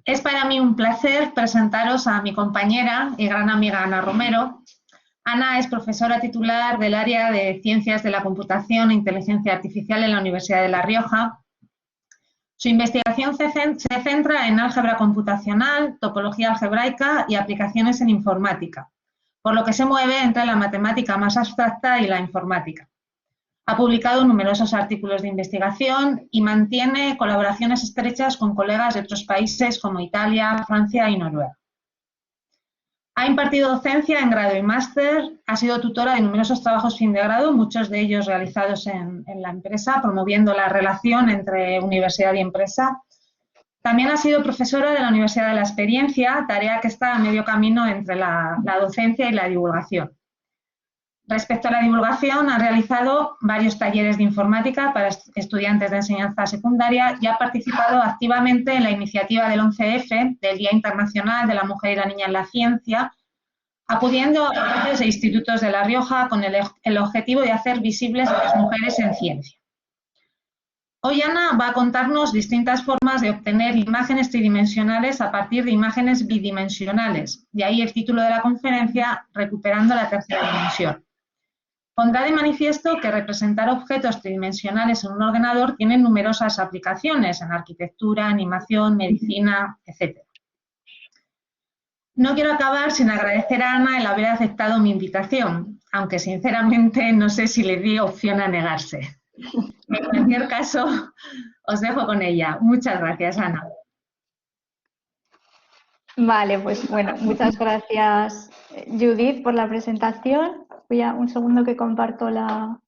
Es para mí un placer presentaros a mi compañera y gran amiga Ana Romero. Ana es profesora titular del área de Ciencias de la Computación e Inteligencia Artificial en la Universidad de La Rioja. Su investigación se centra en álgebra computacional, topología algebraica y aplicaciones en informática, por lo que se mueve entre la matemática más abstracta y la informática. Ha publicado numerosos artículos de investigación y mantiene colaboraciones estrechas con colegas de otros países como Italia, Francia y Noruega. Ha impartido docencia en grado y máster, ha sido tutora de numerosos trabajos fin de grado, muchos de ellos realizados en la empresa, promoviendo la relación entre universidad y empresa. También ha sido profesora de la Universidad de la Experiencia, tarea que está a medio camino entre la docencia y la divulgación. Respecto a la divulgación, ha realizado varios talleres de informática para estudiantes de enseñanza secundaria y ha participado activamente en la iniciativa del 11F, del Día Internacional de la Mujer y la Niña en la Ciencia, acudiendo a colegios e institutos de La Rioja con el objetivo de hacer visibles a las mujeres en ciencia. Hoy Ana va a contarnos distintas formas de obtener imágenes tridimensionales a partir de imágenes bidimensionales, de ahí el título de la conferencia, Recuperando la tercera dimensión. Pondrá de manifiesto que representar objetos tridimensionales en un ordenador tiene numerosas aplicaciones en arquitectura, animación, medicina, etc. No quiero acabar sin agradecer a Ana el haber aceptado mi invitación, aunque sinceramente no sé si le di opción a negarse. En cualquier caso, os dejo con ella. Muchas gracias, Ana. Vale, pues bueno, muchas gracias, Judith, por la presentación. Voy a un segundo que comparto la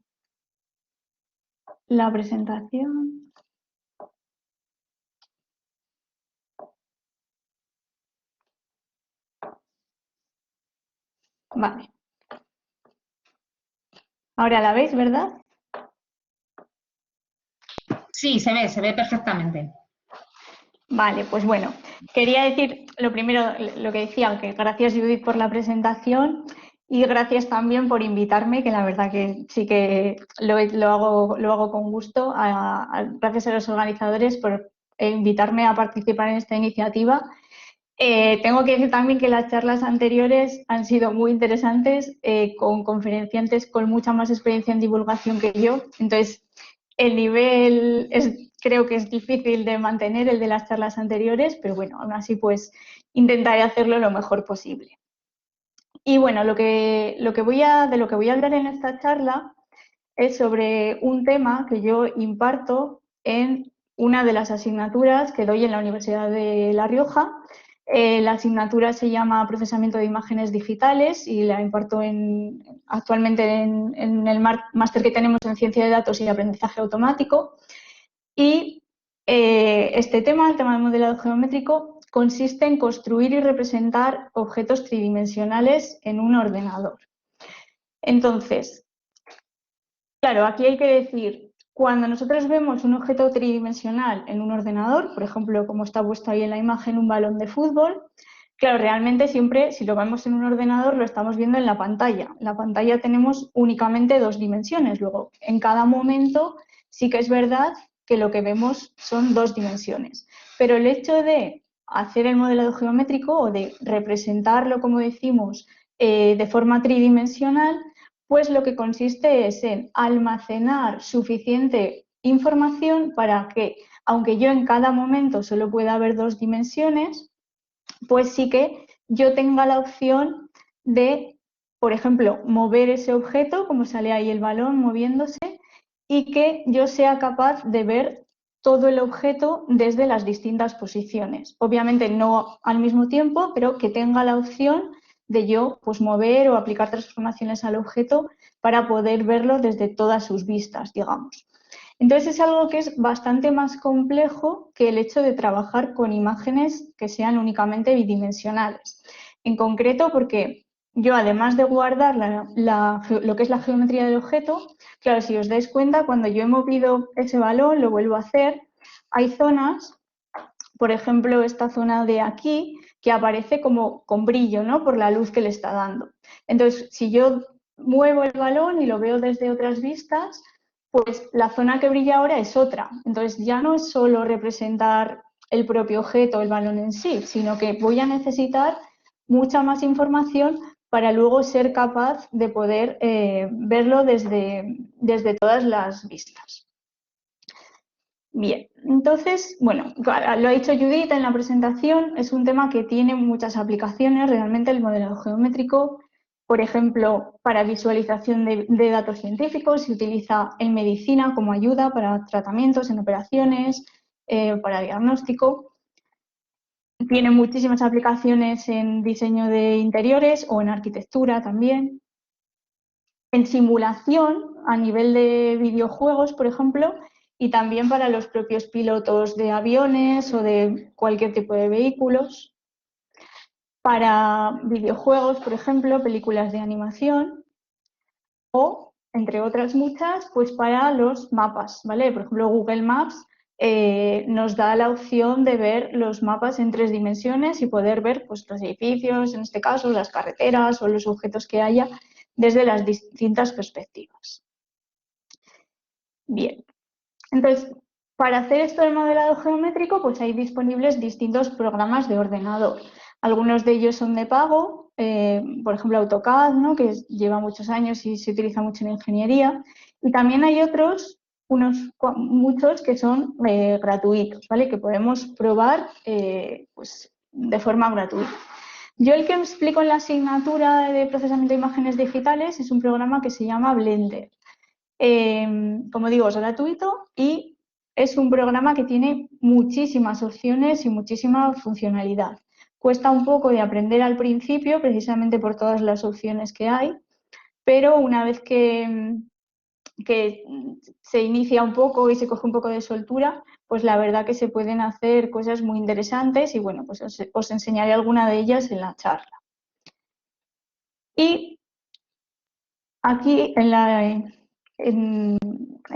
presentación. Vale. Ahora la veis, ¿verdad? Sí, se ve perfectamente. Vale, pues bueno, quería decir lo primero, lo que decía, aunque gracias Judith por la presentación y gracias también por invitarme, que la verdad que sí que lo hago con gusto. Gracias a los organizadores por invitarme a participar en esta iniciativa. Tengo que decir también que las charlas anteriores han sido muy interesantes, con conferenciantes con mucha más experiencia en divulgación que yo, entonces el nivel creo que es difícil de mantener, el de las charlas anteriores, pero bueno, aún así pues intentaré hacerlo lo mejor posible. Y bueno, de lo que voy a hablar en esta charla es sobre un tema que yo imparto en una de las asignaturas que doy en la Universidad de La Rioja. La asignatura se llama Procesamiento de Imágenes Digitales y la imparto actualmente en el máster que tenemos en Ciencia de Datos y Aprendizaje Automático. Y este tema, el tema del modelado geométrico, consiste en construir y representar objetos tridimensionales en un ordenador. Entonces, claro, aquí hay que decir, cuando nosotros vemos un objeto tridimensional en un ordenador, por ejemplo, como está puesto ahí en la imagen, un balón de fútbol, claro, realmente siempre, si lo vemos en un ordenador, lo estamos viendo en la pantalla. En la pantalla tenemos únicamente dos dimensiones. Luego, en cada momento, sí que es verdad que lo que vemos son dos dimensiones. Pero el hecho de hacer el modelado geométrico o de representarlo, como decimos, de forma tridimensional, pues lo que consiste es en almacenar suficiente información para que, aunque yo en cada momento solo pueda ver dos dimensiones, pues sí que yo tenga la opción de, por ejemplo, mover ese objeto, como sale ahí el balón moviéndose, y que yo sea capaz de ver todo el objeto desde las distintas posiciones. Obviamente no al mismo tiempo, pero que tenga la opción de yo pues mover o aplicar transformaciones al objeto para poder verlo desde todas sus vistas, digamos. Entonces es algo que es bastante más complejo que el hecho de trabajar con imágenes que sean únicamente bidimensionales. En concreto porque yo, además de guardar lo que es la geometría del objeto, claro, si os dais cuenta, cuando yo he movido ese balón, lo vuelvo a hacer, hay zonas, por ejemplo, esta zona de aquí, que aparece como con brillo, ¿no?, por la luz que le está dando. Entonces, si yo muevo el balón y lo veo desde otras vistas, pues la zona que brilla ahora es otra. Entonces, ya no es solo representar el propio objeto, el balón en sí, sino que voy a necesitar mucha más información para luego ser capaz de poder verlo desde todas las vistas. Bien, entonces, bueno, lo ha dicho Judith en la presentación, es un tema que tiene muchas aplicaciones, realmente el modelado geométrico, por ejemplo, para visualización de datos científicos, se utiliza en medicina como ayuda para tratamientos, en operaciones, para diagnóstico. Tiene muchísimas aplicaciones en diseño de interiores o en arquitectura también. En simulación, a nivel de videojuegos, por ejemplo, y también para los propios pilotos de aviones o de cualquier tipo de vehículos. Para videojuegos, por ejemplo, películas de animación o, entre otras muchas, pues para los mapas, ¿vale? Por ejemplo, Google Maps nos da la opción de ver los mapas en 3 dimensiones y poder ver pues, los edificios, en este caso, las carreteras o los objetos que haya desde las distintas perspectivas. Bien, entonces, para hacer esto del modelado geométrico, pues hay disponibles distintos programas de ordenador. Algunos de ellos son de pago, por ejemplo AutoCAD, ¿no? Que lleva muchos años y se utiliza mucho en ingeniería. Y también hay otros, muchos que son gratuitos, ¿vale? Que podemos probar pues, de forma gratuita. Yo el que explico en la asignatura de procesamiento de imágenes digitales es un programa que se llama Blender. Como digo, es gratuito y es un programa que tiene muchísimas opciones y muchísima funcionalidad. Cuesta un poco de aprender al principio, precisamente por todas las opciones que hay, pero una vez que se inicia un poco y se coge un poco de soltura, pues la verdad que se pueden hacer cosas muy interesantes y bueno, pues os enseñaré alguna de ellas en la charla. Y aquí en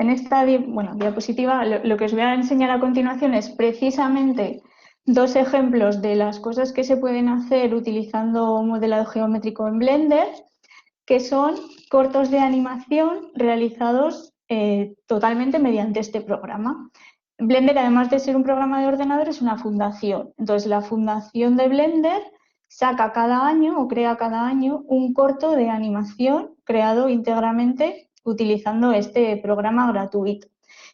esta diapositiva lo que os voy a enseñar a continuación es precisamente 2 ejemplos de las cosas que se pueden hacer utilizando modelado geométrico en Blender, que son cortos de animación realizados totalmente mediante este programa. Blender, además de ser un programa de ordenador, es una fundación. Entonces, la fundación de Blender saca cada año o crea cada año un corto de animación creado íntegramente utilizando este programa gratuito.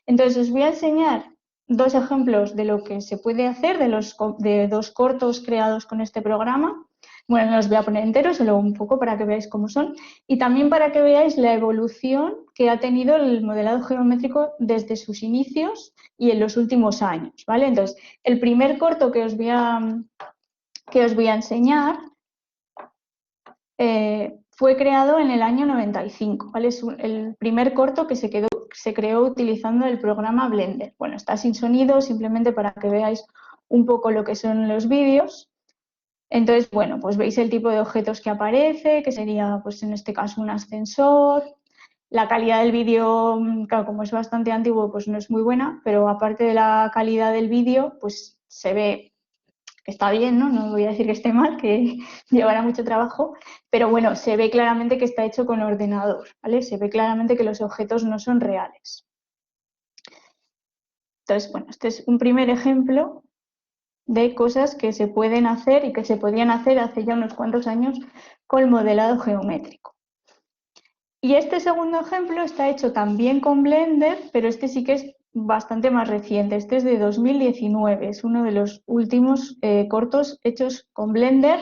Entonces, os voy a enseñar 2 ejemplos de lo que se puede hacer de 2 cortos creados con este programa. Bueno, no los voy a poner enteros, solo un poco para que veáis cómo son y también para que veáis la evolución que ha tenido el modelado geométrico desde sus inicios y en los últimos años, ¿vale? Entonces, el primer corto que os voy a enseñar fue creado en el año 95, ¿vale? Es el primer corto que se creó utilizando el programa Blender. Bueno, está sin sonido, simplemente para que veáis un poco lo que son los vídeos. Entonces, bueno, pues veis el tipo de objetos que aparece, que sería, pues en este caso, un ascensor. La calidad del vídeo, claro, como es bastante antiguo, pues no es muy buena, pero aparte de la calidad del vídeo, pues se ve que está bien, ¿no? No voy a decir que esté mal, que llevará mucho trabajo, pero bueno, se ve claramente que está hecho con ordenador, ¿vale? Se ve claramente que los objetos no son reales. Entonces, bueno, este es un primer ejemplo de cosas que se pueden hacer y que se podían hacer hace ya unos cuantos años con modelado geométrico. Y este segundo ejemplo está hecho también con Blender, pero este sí que es bastante más reciente. Este es de 2019, es uno de los últimos cortos hechos con Blender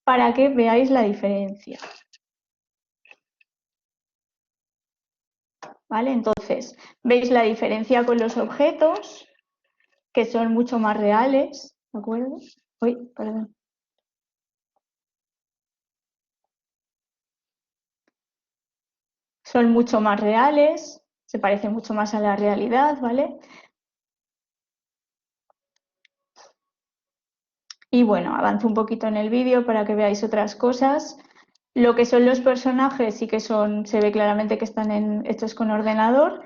para que veáis la diferencia. ¿Vale? Entonces, veis la diferencia con los objetos, que son mucho más reales, ¿de acuerdo? Uy, perdón. Son mucho más reales, se parecen mucho más a la realidad, ¿vale? Y bueno, avanzo un poquito en el vídeo para que veáis otras cosas. Lo que son los personajes sí que se ve claramente que están hechos con ordenador,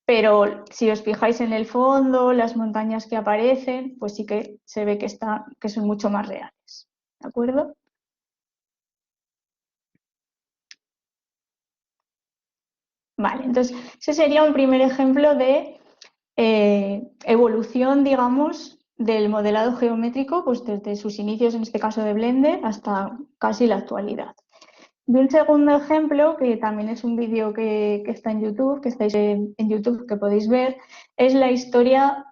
pero si os fijáis en el fondo, las montañas que aparecen, pues sí que se ve que son mucho más reales, ¿de acuerdo? Vale, entonces ese sería un primer ejemplo de evolución, digamos, del modelado geométrico, pues desde sus inicios, en este caso de Blender, hasta casi la actualidad. Y un segundo ejemplo, que también es un vídeo que está en YouTube, que estáis en YouTube, que podéis ver, es la historia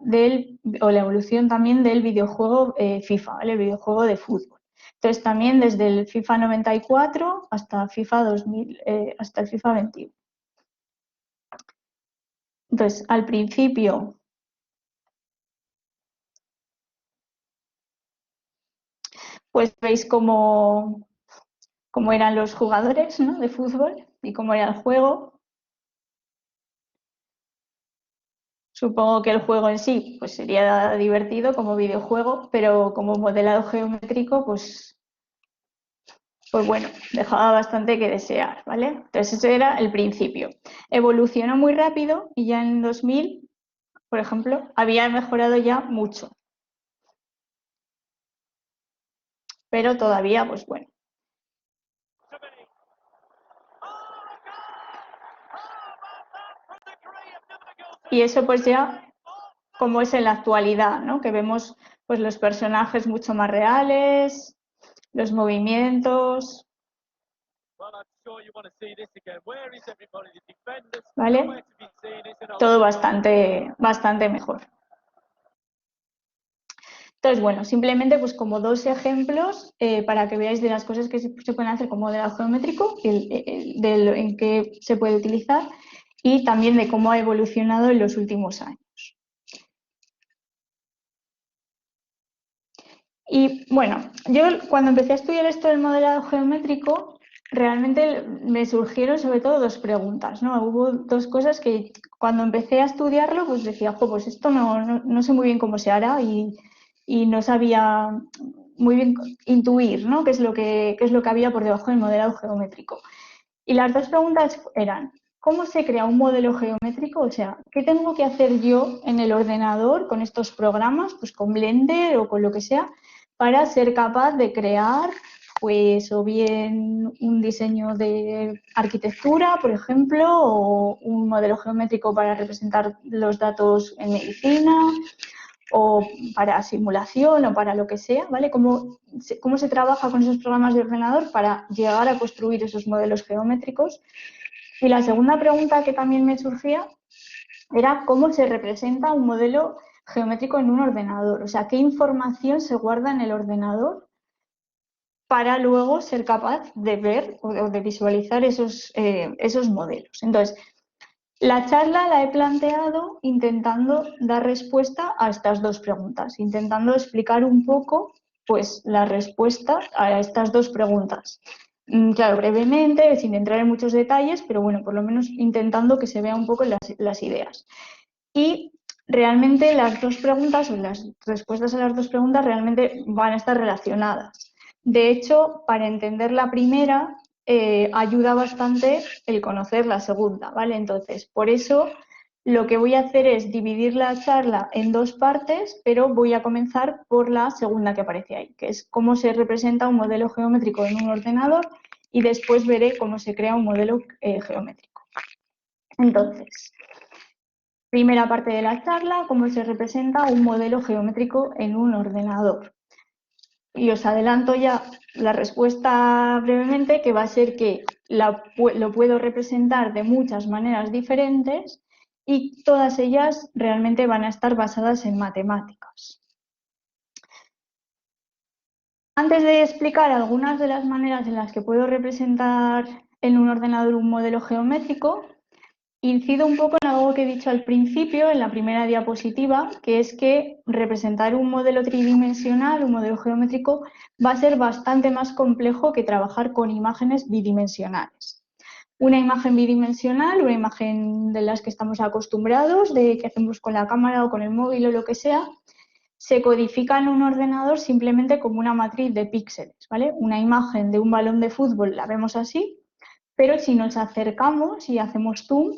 o la evolución también del videojuego FIFA, ¿vale? El videojuego de fútbol. Entonces, también desde el FIFA 94 hasta FIFA 2000, hasta el FIFA 21. Entonces, al principio, pues veis cómo eran los jugadores, ¿no?, de fútbol y cómo era el juego. Supongo que el juego en sí pues sería divertido como videojuego, pero como modelado geométrico, pues bueno, dejaba bastante que desear, ¿vale? Entonces ese era el principio. Evolucionó muy rápido y ya en 2000, por ejemplo, había mejorado ya mucho. Pero todavía, pues bueno. Y eso pues ya como es en la actualidad, ¿no? Que vemos pues los personajes mucho más reales, los movimientos, ¿vale? Todo bastante mejor. Entonces, bueno, simplemente pues como dos ejemplos para que veáis de las cosas que se pueden hacer con modelado geométrico, en qué se puede utilizar y también de cómo ha evolucionado en los últimos años. Y bueno, yo cuando empecé a estudiar esto del modelado geométrico, realmente me surgieron sobre todo dos preguntas, ¿no? Hubo dos cosas que cuando empecé a estudiarlo, pues decía, pues esto no sé muy bien cómo se hará y no sabía muy bien intuir, ¿no?, qué es lo que había por debajo del modelado geométrico. Y las dos preguntas eran, ¿cómo se crea un modelo geométrico? O sea, ¿qué tengo que hacer yo en el ordenador con estos programas, pues con Blender o con lo que sea, para ser capaz de crear, pues, o bien un diseño de arquitectura, por ejemplo, o un modelo geométrico para representar los datos en medicina, o para simulación o para lo que sea, ¿vale? ¿Cómo se trabaja con esos programas de ordenador para llegar a construir esos modelos geométricos? Y la segunda pregunta que también me surgía era cómo se representa un modelo geométrico en un ordenador, o sea, qué información se guarda en el ordenador para luego ser capaz de ver o de visualizar esos modelos. Entonces, la charla la he planteado intentando dar respuesta a estas dos preguntas, intentando explicar un poco pues, la respuesta a estas dos preguntas. Claro, brevemente, sin entrar en muchos detalles, pero bueno, por lo menos intentando que se vean un poco las ideas. Y realmente las dos preguntas o las respuestas a las dos preguntas realmente van a estar relacionadas. De hecho, para entender la primera, ayuda bastante el conocer la segunda, ¿vale? Entonces, por eso lo que voy a hacer es dividir la charla en dos partes, pero voy a comenzar por la segunda que aparece ahí, que es cómo se representa un modelo geométrico en un ordenador y después veré cómo se crea un modelo geométrico. Entonces, primera parte de la charla, cómo se representa un modelo geométrico en un ordenador. Y os adelanto ya la respuesta brevemente, que va a ser que lo puedo representar de muchas maneras diferentes y todas ellas realmente van a estar basadas en matemáticas. Antes de explicar algunas de las maneras en las que puedo representar en un ordenador un modelo geométrico, incido un poco en algo que he dicho al principio, en la primera diapositiva, que es que representar un modelo tridimensional, un modelo geométrico, va a ser bastante más complejo que trabajar con imágenes bidimensionales. Una imagen bidimensional, una imagen de las que estamos acostumbrados, de que hacemos con la cámara o con el móvil o lo que sea, se codifica en un ordenador simplemente como una matriz de píxeles, ¿vale? Una imagen de un balón de fútbol la vemos así, pero si nos acercamos y hacemos zoom,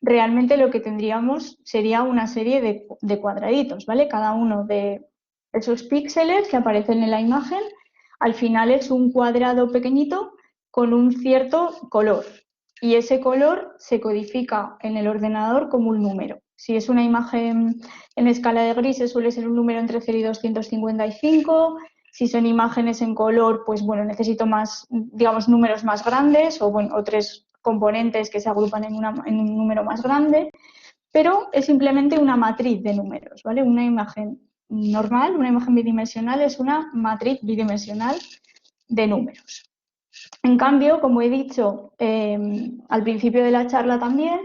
realmente lo que tendríamos sería una serie de cuadraditos, ¿vale? Cada uno de esos píxeles que aparecen en la imagen, al final es un cuadrado pequeñito con un cierto color. y ese color se codifica en el ordenador como un número. Si es una imagen en escala de grises, suele ser un número entre 0 y 255. Si son imágenes en color, pues bueno, necesito más, digamos, números más grandes o, bueno, o 3 componentes que se agrupan en un número más grande. Pero es simplemente una matriz de números, ¿vale? Una imagen normal, una imagen bidimensional es una matriz bidimensional de números. En cambio, como he dicho al principio de la charla también,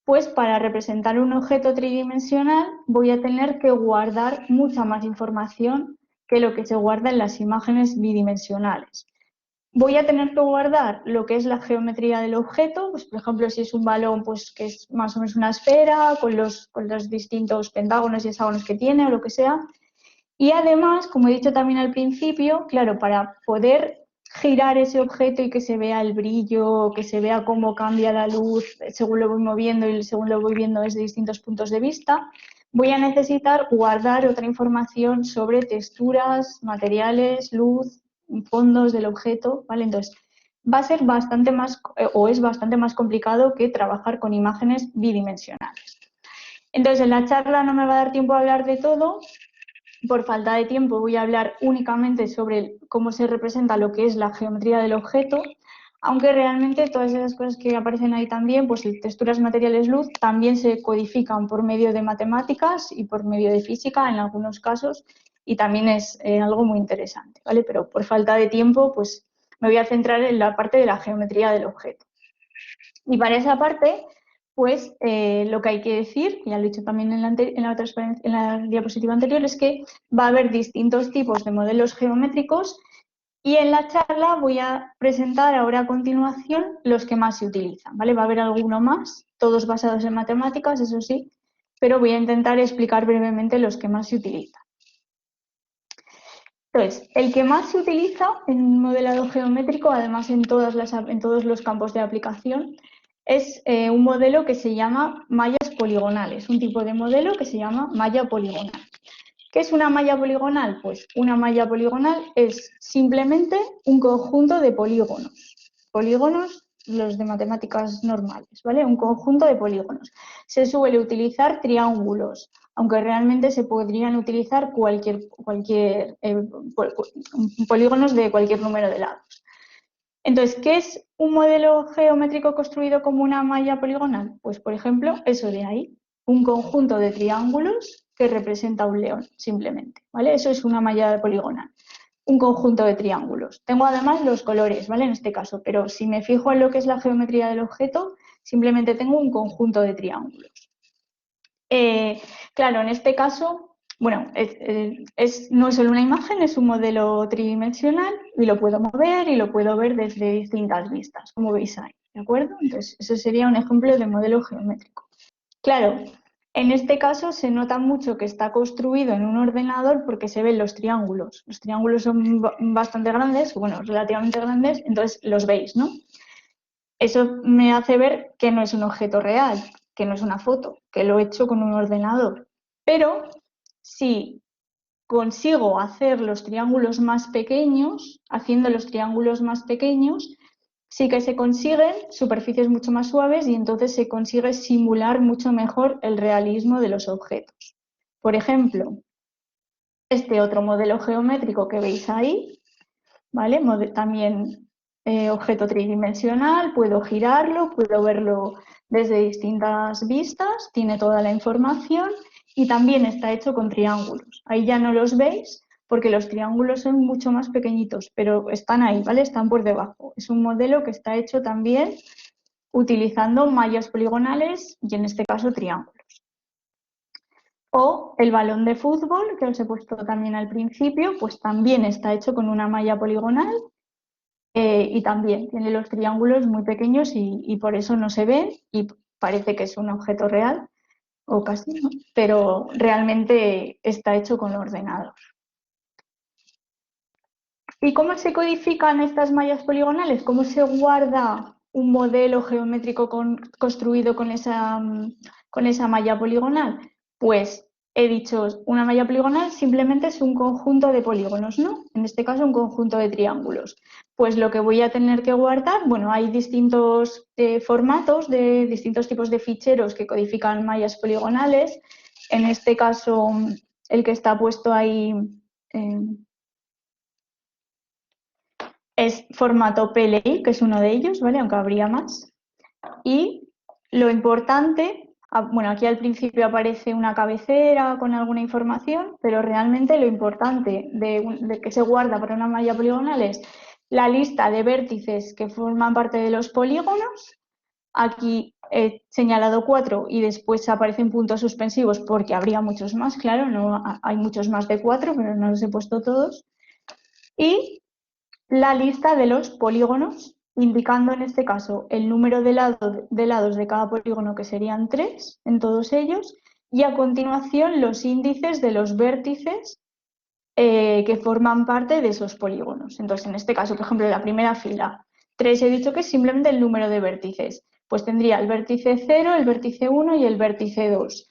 pues para representar un objeto tridimensional voy a tener que guardar mucha más información que lo que se guarda en las imágenes bidimensionales. Voy a tener que guardar lo que es la geometría del objeto, pues por ejemplo si es un balón pues que es más o menos una esfera con los distintos pentágonos y hexágonos que tiene o lo que sea. Y además, como he dicho también al principio, claro, para poder girar ese objeto y que se vea el brillo, que se vea cómo cambia la luz según lo voy moviendo y según lo voy viendo desde distintos puntos de vista, voy a necesitar guardar otra información sobre texturas, materiales, luz, fondos del objeto, ¿vale? Entonces, va a ser bastante más, o es bastante más complicado que trabajar con imágenes bidimensionales. Entonces, en la charla no me va a dar tiempo a hablar de todo. Por falta de tiempo voy a hablar únicamente sobre cómo se representa lo que es la geometría del objeto, aunque realmente todas esas cosas que aparecen ahí también, pues texturas, materiales, luz, también se codifican por medio de matemáticas y por medio de física en algunos casos, y también es algo muy interesante, ¿vale? Pero por falta de tiempo, pues me voy a centrar en la parte de la geometría del objeto. Y para esa parte, pues lo que hay que decir, ya lo he dicho también en la diapositiva anterior, es que va a haber distintos tipos de modelos geométricos y en la charla voy a presentar ahora a continuación los que más se utilizan, ¿vale? Va a haber alguno más, todos basados en matemáticas, eso sí, pero voy a intentar explicar brevemente los que más se utilizan. Entonces, el que más se utiliza en modelado geométrico, además en todos los campos de aplicación, es un modelo que se llama mallas poligonales, un tipo de modelo que se llama malla poligonal. ¿Qué es una malla poligonal? Pues una malla poligonal es simplemente un conjunto de polígonos. Polígonos, los de matemáticas normales, ¿vale? Un conjunto de polígonos. Se suele utilizar triángulos, aunque realmente se podrían utilizar polígonos de cualquier número de lados. Entonces, ¿qué es un modelo geométrico construido como una malla poligonal? Pues, por ejemplo, eso de ahí, un conjunto de triángulos que representa un león, simplemente, ¿vale? Eso es una malla poligonal, un conjunto de triángulos. Tengo además los colores, ¿vale? En este caso, pero si me fijo en lo que es la geometría del objeto, simplemente tengo un conjunto de triángulos. Claro, en este caso, bueno, no es solo una imagen, es un modelo tridimensional y lo puedo mover y lo puedo ver desde distintas vistas, como veis ahí, ¿de acuerdo? Entonces, eso sería un ejemplo de modelo geométrico. Claro, en este caso se nota mucho que está construido en un ordenador porque se ven los triángulos. Los triángulos son bastante grandes, bueno, relativamente grandes, entonces los veis, ¿no? Eso me hace ver que no es un objeto real, que no es una foto, que lo he hecho con un ordenador. Pero si consigo hacer los triángulos más pequeños, haciendo los triángulos más pequeños, sí que se consiguen superficies mucho más suaves y entonces se consigue simular mucho mejor el realismo de los objetos. Por ejemplo, este otro modelo geométrico que veis ahí, ¿vale? También objeto tridimensional, puedo girarlo, puedo verlo desde distintas vistas, tiene toda la información y también está hecho con triángulos. Ahí ya no los veis porque los triángulos son mucho más pequeñitos, pero están ahí, ¿vale? Están por debajo. Es un modelo que está hecho también utilizando mallas poligonales y en este caso triángulos. O el balón de fútbol, que os he puesto también al principio, pues también está hecho con una malla poligonal y también tiene los triángulos muy pequeños y por eso no se ve y parece que es un objeto real, o casi, ¿no? Pero realmente está hecho con ordenador. ¿Y cómo se codifican estas mallas poligonales? ¿Cómo se guarda un modelo geométrico construido con esa malla poligonal? Pues he dicho, una malla poligonal simplemente es un conjunto de polígonos, ¿no? En este caso, un conjunto de triángulos. Pues lo que voy a tener que guardar, bueno, hay distintos formatos de distintos tipos de ficheros que codifican mallas poligonales. En este caso, el que está puesto ahí es formato PLI, que es uno de ellos, ¿vale? Aunque habría más. Y lo importante, bueno, aquí al principio aparece una cabecera con alguna información, pero realmente lo importante de que se guarda para una malla poligonal es la lista de vértices que forman parte de los polígonos. Aquí he señalado 4 y después aparecen puntos suspensivos porque habría muchos más, claro, no hay muchos más de 4, pero no los he puesto todos. Y la lista de los polígonos, indicando en este caso el número de lados de cada polígono, que serían 3 en todos ellos, y a continuación los índices de los vértices que forman parte de esos polígonos. Entonces, en este caso, por ejemplo, en la primera fila, 3 he dicho que es simplemente el número de vértices. Pues tendría el vértice 0, el vértice 1 y el vértice 2.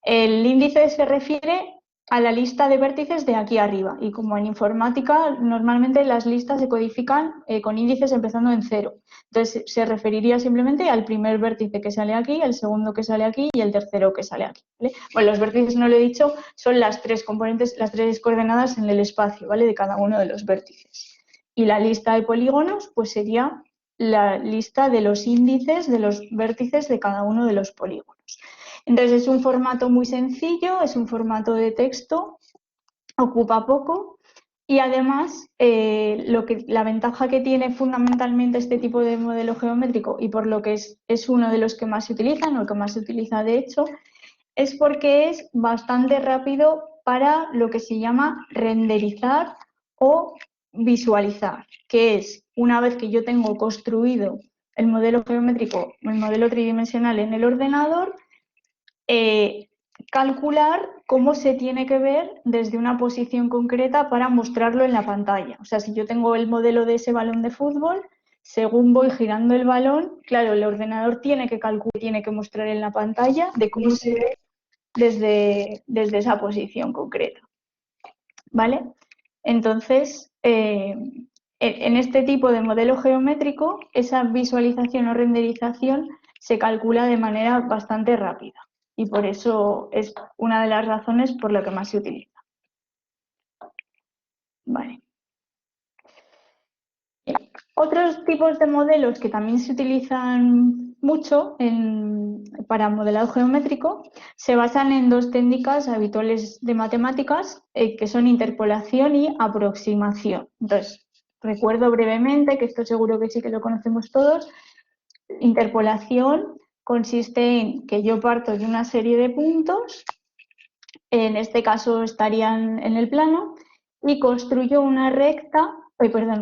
El índice se refiere a la lista de vértices de aquí arriba, y como en informática normalmente las listas se codifican con índices empezando en 0. Entonces se referiría simplemente al primer vértice que sale aquí, el segundo que sale aquí y el tercero que sale aquí, ¿vale? Bueno, los vértices, no lo he dicho, son las 3 componentes, las 3 coordenadas en el espacio, ¿vale? De cada uno de los vértices. Y la lista de polígonos pues sería la lista de los índices de los vértices de cada uno de los polígonos. Entonces es un formato muy sencillo, es un formato de texto, ocupa poco y además la ventaja que tiene fundamentalmente este tipo de modelo geométrico, y por lo que es uno de los que más se utilizan, o el que más se utiliza de hecho, es porque es bastante rápido para lo que se llama renderizar o visualizar, que es una vez que yo tengo construido el modelo geométrico, el modelo tridimensional en el ordenador, calcular cómo se tiene que ver desde una posición concreta para mostrarlo en la pantalla. O sea, si yo tengo el modelo de ese balón de fútbol, según voy girando el balón, claro, el ordenador tiene que calcular, tiene que mostrar en la pantalla de cómo se ve desde esa posición concreta. ¿Vale? Entonces, en este tipo de modelo geométrico, esa visualización o renderización se calcula de manera bastante rápida, y por eso es una de las razones por la que más se utiliza. Vale. Otros tipos de modelos que también se utilizan mucho para modelado geométrico se basan en 2 técnicas habituales de matemáticas, que son interpolación y aproximación. Entonces, recuerdo brevemente, que esto seguro que sí que lo conocemos todos. Interpolación consiste en que yo parto de una serie de puntos, en este caso estarían en el plano, y construyo una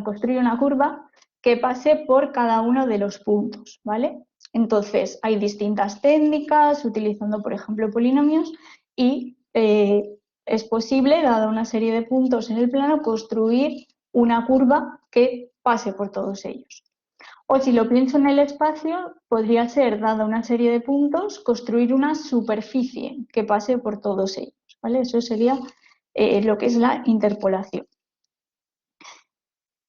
construyo una curva que pase por cada uno de los puntos, ¿vale? Entonces, hay distintas técnicas, utilizando, por ejemplo, polinomios, y es posible, dada una serie de puntos en el plano, construir una curva que pase por todos ellos. O si lo pienso en el espacio, podría ser, dada una serie de puntos, construir una superficie que pase por todos ellos, ¿vale? Eso sería lo que es la interpolación.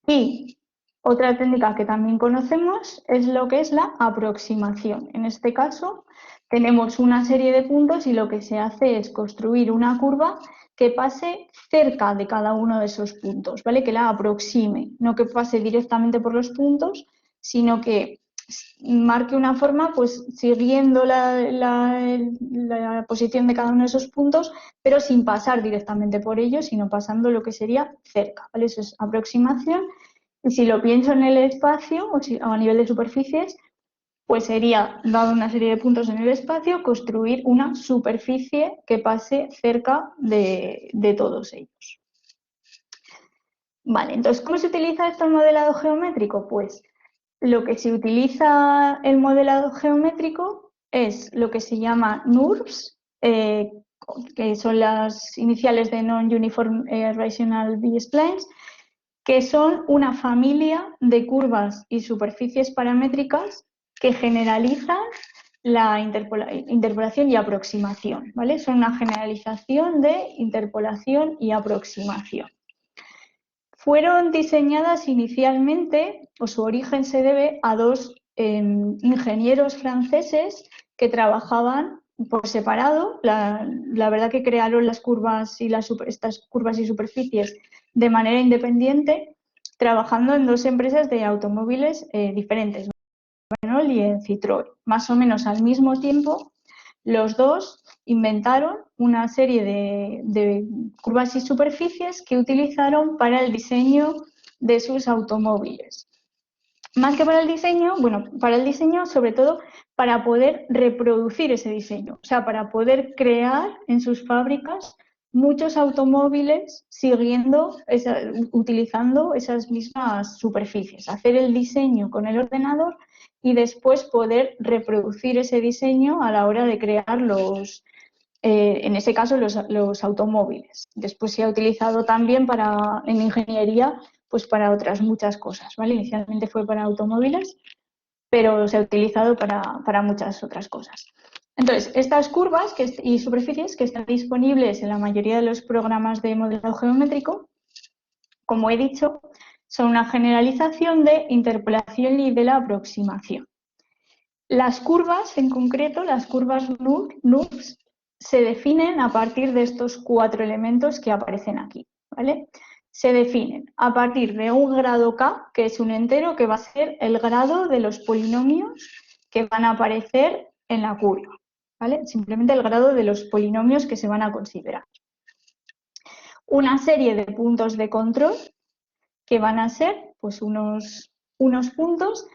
Y otra técnica que también conocemos es lo que es la aproximación. En este caso, tenemos una serie de puntos y lo que se hace es construir una curva que pase cerca de cada uno de esos puntos, ¿vale? Que la aproxime, no que pase directamente por los puntos, sino que marque una forma pues siguiendo la posición de cada uno de esos puntos, pero sin pasar directamente por ellos, sino pasando lo que sería cerca, ¿vale? Eso es aproximación. Y si lo pienso en el espacio o a nivel de superficies, pues sería, dado una serie de puntos en el espacio, construir una superficie que pase cerca de todos ellos. Vale, entonces, ¿cómo se utiliza esto en modelado geométrico? Pues lo que se utiliza en modelado geométrico es lo que se llama NURBS, que son las iniciales de Non-Uniform Rational B-Splines, que son una familia de curvas y superficies paramétricas que generalizan la interpolación y aproximación, ¿vale? Son una generalización de interpolación y aproximación. Fueron diseñadas inicialmente, o su origen se debe a dos ingenieros franceses que trabajaban por separado. La verdad que crearon las curvas y estas curvas y superficies de manera independiente, trabajando en dos empresas de automóviles diferentes, Renault y en Citroën. Más o menos al mismo tiempo, los dos inventaron una serie de curvas y superficies que utilizaron para el diseño de sus automóviles. Más que para el diseño, bueno, para el diseño sobre todo para poder reproducir ese diseño, o sea, para poder crear en sus fábricas muchos automóviles utilizando esas mismas superficies, hacer el diseño con el ordenador y después poder reproducir ese diseño a la hora de crear en ese caso, los automóviles. Después se ha utilizado también en ingeniería, pues para otras muchas cosas, ¿vale? Inicialmente fue para automóviles, pero se ha utilizado para muchas otras cosas. Entonces, estas curvas y superficies que están disponibles en la mayoría de los programas de modelado geométrico, como he dicho, son una generalización de interpolación y de la aproximación. Las curvas, en concreto, las curvas NURBS, se definen a partir de estos 4 elementos que aparecen aquí, ¿vale? Se definen a partir de un grado K, que es un entero que va a ser el grado de los polinomios que van a aparecer en la curva, ¿vale? Simplemente el grado de los polinomios que se van a considerar. Una serie de puntos de control que van a ser pues unos puntos,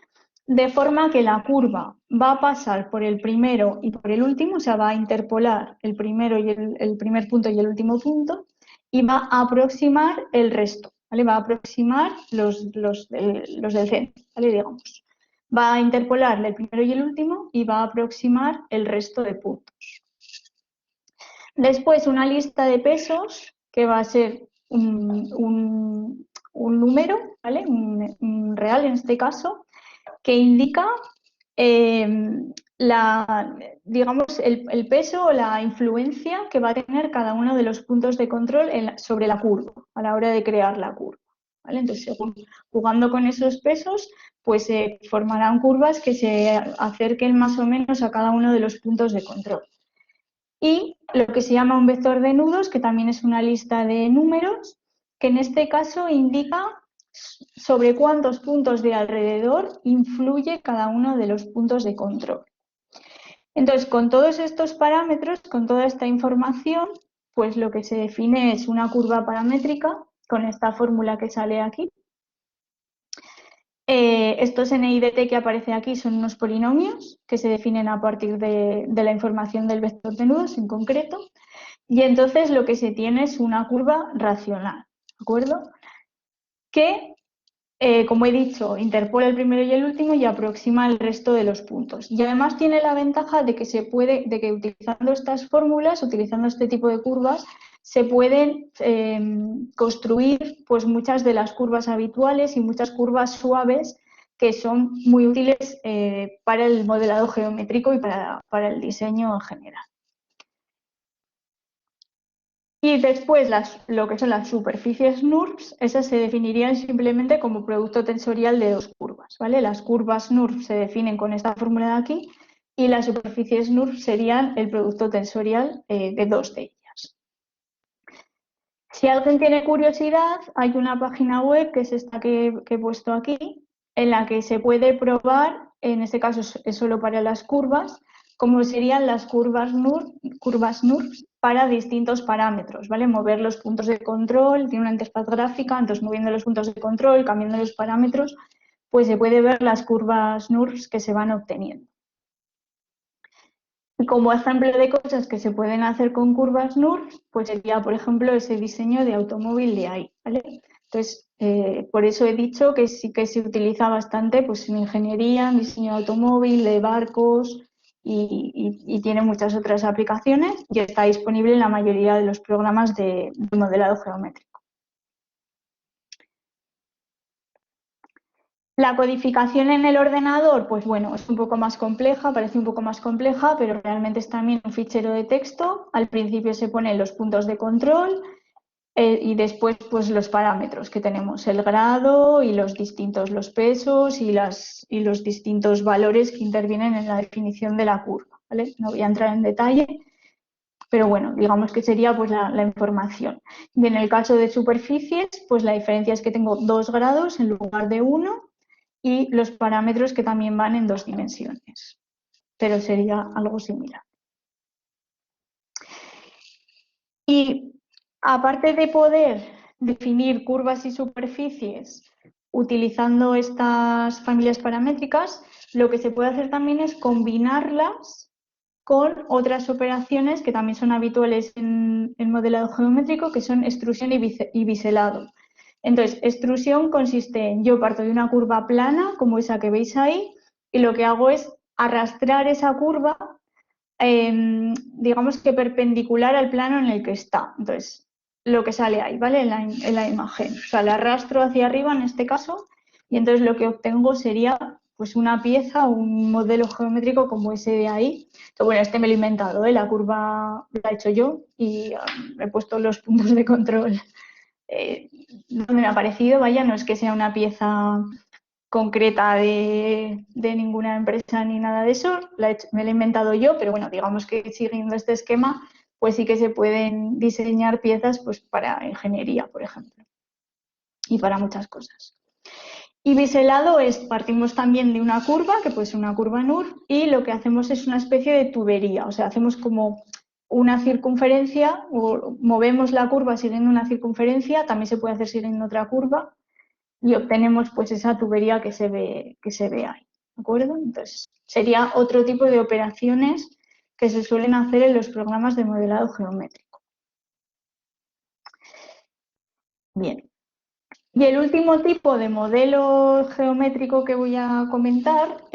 de forma que la curva va a pasar por el primero y por el último, o sea, va a interpolar el primero y el primer punto y el último punto, y va a aproximar el resto, ¿vale? Va a aproximar los del centro, ¿vale? Digamos. Va a interpolar el primero y el último y va a aproximar el resto de puntos. Después, una lista de pesos que va a ser un número, ¿vale? Un real en este caso, que indica digamos, el peso o la influencia que va a tener cada uno de los puntos de control sobre la curva, a la hora de crear la curva, ¿vale? Entonces, jugando con esos pesos, pues se formarán curvas que se acerquen más o menos a cada uno de los puntos de control. Y lo que se llama un vector de nudos, que también es una lista de números, que en este caso indica sobre cuántos puntos de alrededor influye cada uno de los puntos de control. Entonces, con todos estos parámetros, con toda esta información, pues lo que se define es una curva paramétrica con esta fórmula que sale aquí. Estos NIDT que aparece aquí son unos polinomios que se definen a partir de la información del vector de nudos en concreto, y entonces lo que se tiene es una curva racional, ¿de acuerdo? Que, como he dicho, interpola el primero y el último y aproxima el resto de los puntos. Y además tiene la ventaja de que utilizando estas fórmulas, utilizando este tipo de curvas, se pueden construir pues, muchas de las curvas habituales y muchas curvas suaves que son muy útiles para el modelado geométrico y para el diseño en general. Y después lo que son las superficies NURBS, esas se definirían simplemente como producto tensorial de dos curvas, ¿vale? Las curvas NURBS se definen con esta fórmula de aquí y las superficies NURBS serían el producto tensorial de dos de ellas. Si alguien tiene curiosidad, hay una página web, que es esta que he puesto aquí, en la que se puede probar, en este caso es solo para las curvas, cómo serían las curvas NURBS para distintos parámetros, ¿vale? Mover los puntos de control, tiene una interfaz gráfica, entonces moviendo los puntos de control, cambiando los parámetros, pues se puede ver las curvas NURBS que se van obteniendo. Y como ejemplo de cosas que se pueden hacer con curvas NURBS, pues sería, por ejemplo, ese diseño de automóvil de ahí, ¿vale? Entonces, por eso he dicho que sí que se utiliza bastante pues, en ingeniería, en diseño de automóvil, de barcos y tiene muchas otras aplicaciones y está disponible en la mayoría de los programas de modelado geométrico. La codificación en el ordenador, pues bueno, es un poco más compleja, parece un poco más compleja, pero realmente es también un fichero de texto. Al principio se ponen los puntos de control y después pues los parámetros que tenemos, el grado y los distintos, los pesos y los distintos valores que intervienen en la definición de la curva, ¿vale? No voy a entrar en detalle, pero bueno, digamos que sería pues la información. Y en el caso de superficies, pues la diferencia es que tengo 2 grados en lugar de 1 y los parámetros que también van en 2 dimensiones, pero sería algo similar. Y aparte de poder definir curvas y superficies utilizando estas familias paramétricas, lo que se puede hacer también es combinarlas con otras operaciones que también son habituales en modelado geométrico, que son extrusión y biselado. Entonces, extrusión consiste en, yo parto de una curva plana, como esa que veis ahí, y lo que hago es arrastrar esa curva, digamos que perpendicular al plano en el que está. Entonces, lo que sale ahí, ¿vale? En la imagen. O sea, la arrastro hacia arriba en este caso, y entonces lo que obtengo sería pues una pieza, un modelo geométrico como ese de ahí. Entonces, bueno, este me lo he inventado, ¿eh? La curva la he hecho yo y he puesto los puntos de control donde me ha parecido. Vaya, no es que sea una pieza concreta de ninguna empresa ni nada de eso, me la he inventado yo, pero bueno, digamos que siguiendo este esquema, pues sí que se pueden diseñar piezas pues para ingeniería, por ejemplo, y para muchas cosas. Y biselado es, partimos también de una curva, que puede ser una curva NUR, y lo que hacemos es una especie de tubería, o sea, hacemos como una circunferencia, o movemos la curva siguiendo una circunferencia, también se puede hacer siguiendo otra curva, y obtenemos pues esa tubería que se ve ahí, ¿de acuerdo? Entonces, sería otro tipo de operaciones que se suelen hacer en los programas de modelado geométrico. Bien. Y el último tipo de modelo geométrico que voy a comentar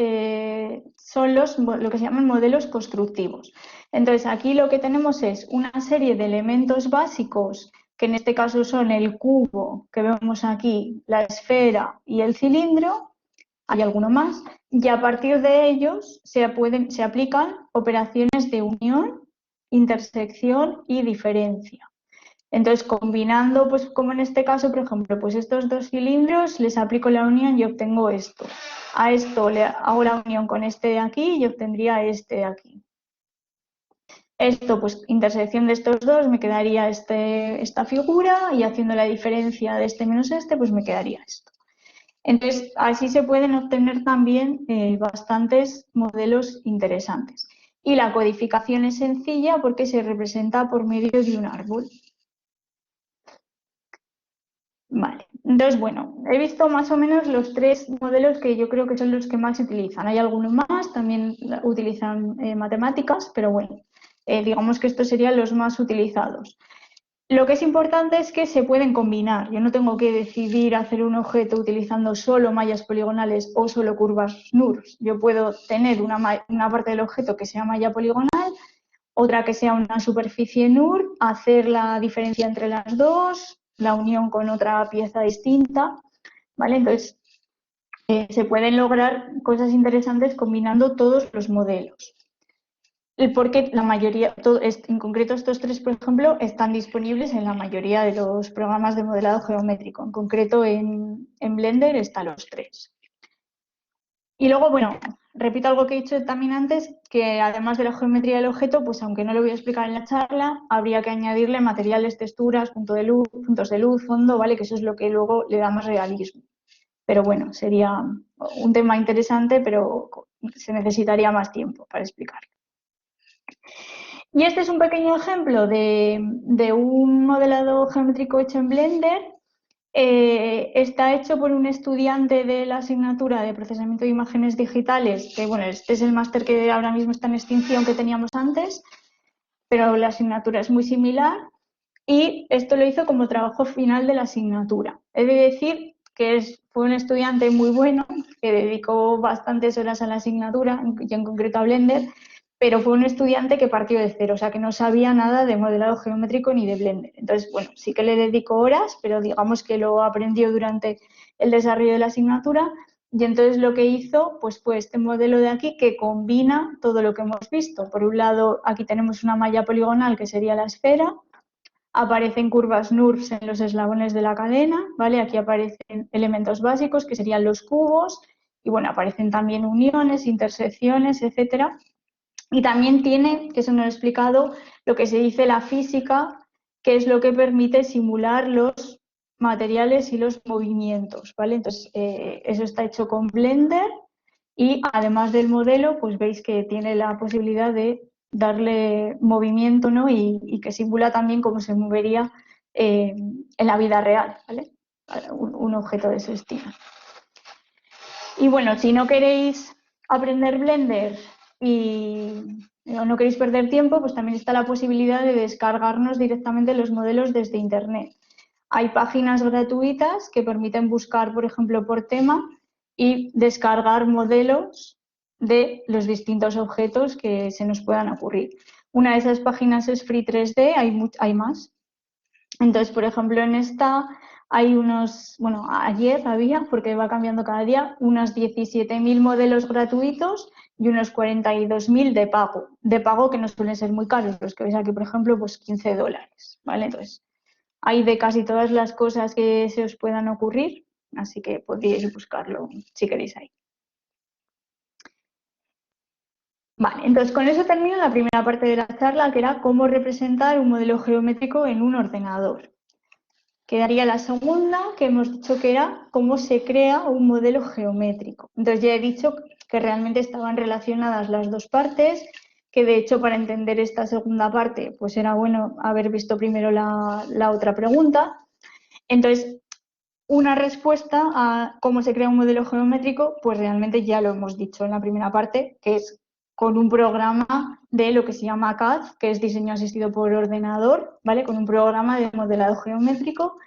son lo que se llaman modelos constructivos. Entonces, aquí lo que tenemos es una serie de elementos básicos, que en este caso son el cubo, que vemos aquí, la esfera y el cilindro, hay alguno más, y a partir de ellos se aplican operaciones de unión, intersección y diferencia. Entonces, combinando, pues como en este caso, por ejemplo, pues estos 2 cilindros, les aplico la unión y obtengo esto. A esto le hago la unión con este de aquí y obtendría este de aquí. Esto, pues intersección de estos dos, me quedaría esta figura, y haciendo la diferencia de este menos este, pues me quedaría esto. Entonces, así se pueden obtener también bastantes modelos interesantes. Y la codificación es sencilla porque se representa por medio de un árbol. Vale, entonces, bueno, he visto más o menos los 3 modelos que yo creo que son los que más se utilizan. Hay algunos más, también utilizan matemáticas, pero bueno, digamos que estos serían los más utilizados. Lo que es importante es que se pueden combinar. Yo no tengo que decidir hacer un objeto utilizando solo mallas poligonales o solo curvas NUR. Yo puedo tener una parte del objeto que sea malla poligonal, otra que sea una superficie NUR, hacer la diferencia entre las dos, la unión con otra pieza distinta, ¿vale? Entonces, se pueden lograr cosas interesantes combinando todos los modelos. Porque la mayoría, en concreto estos 3, por ejemplo, están disponibles en la mayoría de los programas de modelado geométrico. En concreto, en Blender están los 3. Y luego, bueno, repito algo que he dicho también antes, que además de la geometría del objeto, pues aunque no lo voy a explicar en la charla, habría que añadirle materiales, texturas, puntos de luz, fondo, ¿vale? Que eso es lo que luego le da más realismo. Pero bueno, sería un tema interesante, pero se necesitaría más tiempo para explicarlo. Y este es un pequeño ejemplo de un modelado geométrico hecho en Blender. Está hecho por un estudiante de la asignatura de procesamiento de imágenes digitales, que bueno, este es el máster que ahora mismo está en extinción que teníamos antes, pero la asignatura es muy similar, y esto lo hizo como trabajo final de la asignatura. He de decir que fue un estudiante muy bueno, que dedicó bastantes horas a la asignatura, y en concreto a Blender, pero fue un estudiante que partió de cero, o sea que no sabía nada de modelado geométrico ni de Blender. Entonces, bueno, sí que le dedicó horas, pero digamos que lo aprendió durante el desarrollo de la asignatura, Y entonces lo que hizo pues fue este modelo de aquí que combina todo lo que hemos visto. Por un lado, aquí tenemos una malla poligonal que sería la esfera, aparecen curvas NURBS en los eslabones de la cadena, ¿vale? Aquí aparecen elementos básicos que serían los cubos y bueno, aparecen también uniones, intersecciones, etcétera. Y también tiene, que eso no lo he explicado, lo que se dice la física, que es lo que permite simular los materiales y los movimientos, ¿vale? Entonces, eso está hecho con Blender y además del modelo, pues veis que tiene la posibilidad de darle movimiento, ¿no? Y que simula también cómo se movería en la vida real, ¿vale? Un objeto de ese estilo. Y bueno, si no queréis aprender Blender y no queréis perder tiempo, pues también está la posibilidad de descargarnos directamente los modelos desde Internet. Hay páginas gratuitas que permiten buscar, por ejemplo, por tema y descargar modelos de los distintos objetos que se nos puedan ocurrir. Una de esas páginas es Free3D, hay más. Entonces, por ejemplo, en esta hay unos, bueno, ayer había, porque va cambiando cada día, unos 17.000 modelos gratuitos y unos 42.000 de pago que no suelen ser muy caros, los que veis aquí, por ejemplo, pues $15, ¿vale? Entonces, hay de casi todas las cosas que se os puedan ocurrir, así que podríais buscarlo si queréis ahí. Vale, entonces con eso termino la primera parte de la charla, que era cómo representar un modelo geométrico en un ordenador. Quedaría la segunda, que hemos dicho que era cómo se crea un modelo geométrico. Entonces ya he dicho que realmente estaban relacionadas las dos partes, que de hecho para entender esta segunda parte pues era bueno haber visto primero la otra pregunta. Entonces, una respuesta a cómo se crea un modelo geométrico, pues realmente ya lo hemos dicho en la primera parte, que es con un programa de lo que se llama CAD, que es diseño asistido por ordenador, ¿vale? Con un programa de modelado geométrico,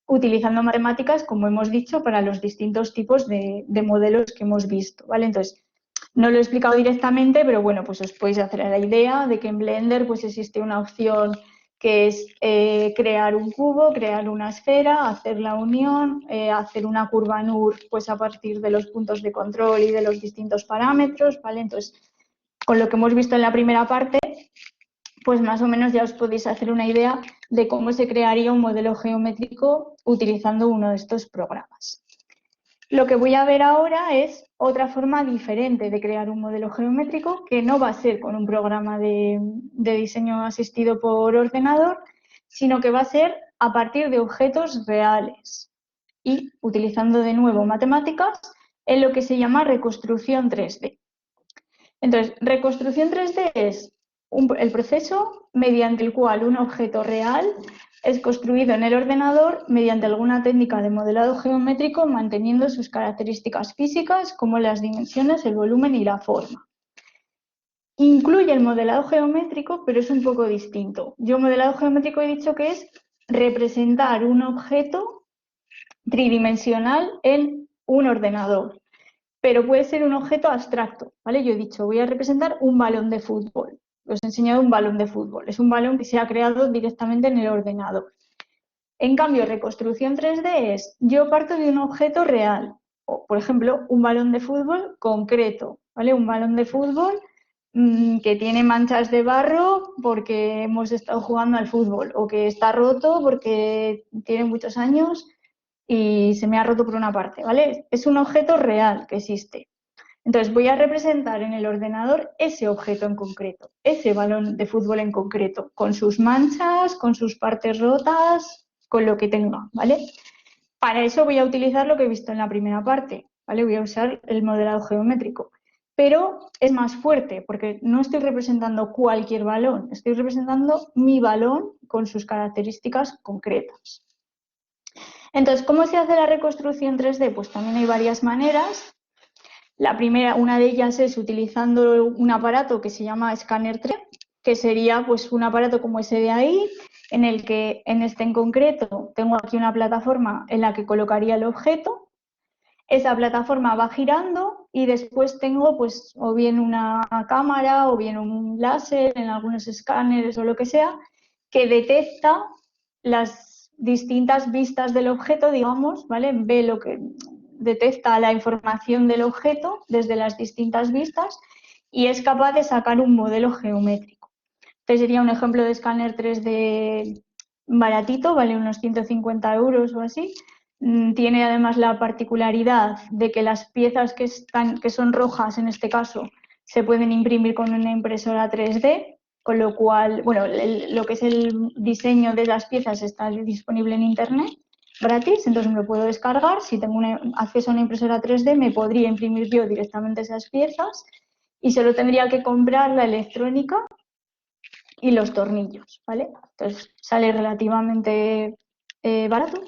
utilizando matemáticas, como hemos dicho, para los distintos tipos de modelos que hemos visto, ¿vale? Entonces, no lo he explicado directamente, pero bueno, pues os podéis hacer la idea de que en Blender pues existe una opción que es crear un cubo, crear una esfera, hacer la unión, hacer una curva NUR pues a partir de los puntos de control y de los distintos parámetros, ¿vale? Entonces, con lo que hemos visto en la primera parte, pues más o menos ya os podéis hacer una idea de cómo se crearía un modelo geométrico utilizando uno de estos programas. Lo que voy a ver ahora es otra forma diferente de crear un modelo geométrico, que no va a ser con un programa de diseño asistido por ordenador, sino que va a ser a partir de objetos reales y utilizando de nuevo matemáticas en lo que se llama reconstrucción 3D. Entonces, reconstrucción 3D es el proceso mediante el cual un objeto real es construido en el ordenador mediante alguna técnica de modelado geométrico manteniendo sus características físicas como las dimensiones, el volumen y la forma. Incluye el modelado geométrico, pero es un poco distinto. Yo modelado geométrico he dicho que es representar un objeto tridimensional en un ordenador, pero puede ser un objeto abstracto, ¿vale? Yo he dicho, voy a representar un balón de fútbol. Os he enseñado un balón de fútbol. Es un balón que se ha creado directamente en el ordenador. En cambio, reconstrucción 3D es, yo parto de un objeto real, o, por ejemplo, un balón de fútbol concreto, ¿vale? Un balón de fútbol que tiene manchas de barro porque hemos estado jugando al fútbol, o que está roto porque tiene muchos años y se me ha roto por una parte, ¿vale? Es un objeto real que existe. Entonces voy a representar en el ordenador ese objeto en concreto, ese balón de fútbol en concreto, con sus manchas, con sus partes rotas, con lo que tenga, ¿vale? Para eso voy a utilizar lo que he visto en la primera parte, ¿vale? Voy a usar el modelado geométrico. Pero es más fuerte porque no estoy representando cualquier balón, estoy representando mi balón con sus características concretas. Entonces, ¿cómo se hace la reconstrucción 3D? Pues también hay varias maneras. La primera, una de ellas es utilizando un aparato que se llama escáner 3D, que sería pues un aparato como ese de ahí, en el que en este en concreto tengo aquí una plataforma en la que colocaría el objeto. Esa plataforma va girando y después tengo pues o bien una cámara o bien un láser en algunos escáneres o lo que sea, que detecta las distintas vistas del objeto, digamos, ¿vale? Ve detecta la información del objeto desde las distintas vistas y es capaz de sacar un modelo geométrico. Este sería un ejemplo de escáner 3D baratito, vale unos 150 euros o así. Tiene además la particularidad de que las piezas que son rojas, en este caso, se pueden imprimir con una impresora 3D, con lo cual, bueno, lo que es el diseño de las piezas está disponible en Internet gratis, entonces me lo puedo descargar. Si tengo acceso a una impresora 3D, me podría imprimir yo directamente esas piezas y solo tendría que comprar la electrónica y los tornillos, ¿vale? Entonces sale relativamente barato.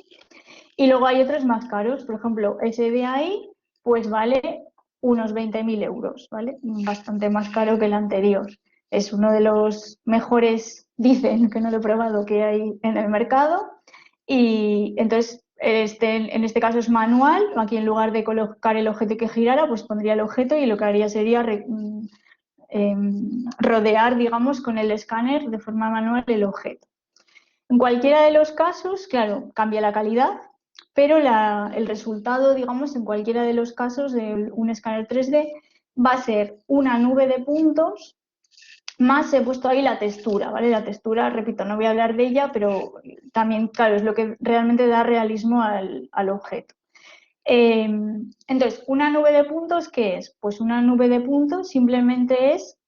Y luego hay otros más caros, por ejemplo, ese de ahí, pues vale unos 20.000 euros, ¿vale? Bastante más caro que el anterior. Es uno de los mejores, dicen, que no lo he probado, que hay en el mercado. Y entonces, en este caso es manual. Aquí en lugar de colocar el objeto que girara, pues pondría el objeto y lo que haría sería rodear, digamos, con el escáner de forma manual el objeto. En cualquiera de los casos, claro, cambia la calidad, pero el resultado, digamos, en cualquiera de los casos de un escáner 3D va a ser una nube de puntos más he puesto ahí la textura, ¿vale? La textura, repito, no voy a hablar de ella, pero también, claro, es lo que realmente da realismo al objeto. Entonces, una nube de puntos, ¿qué es? Pues una nube de puntos simplemente es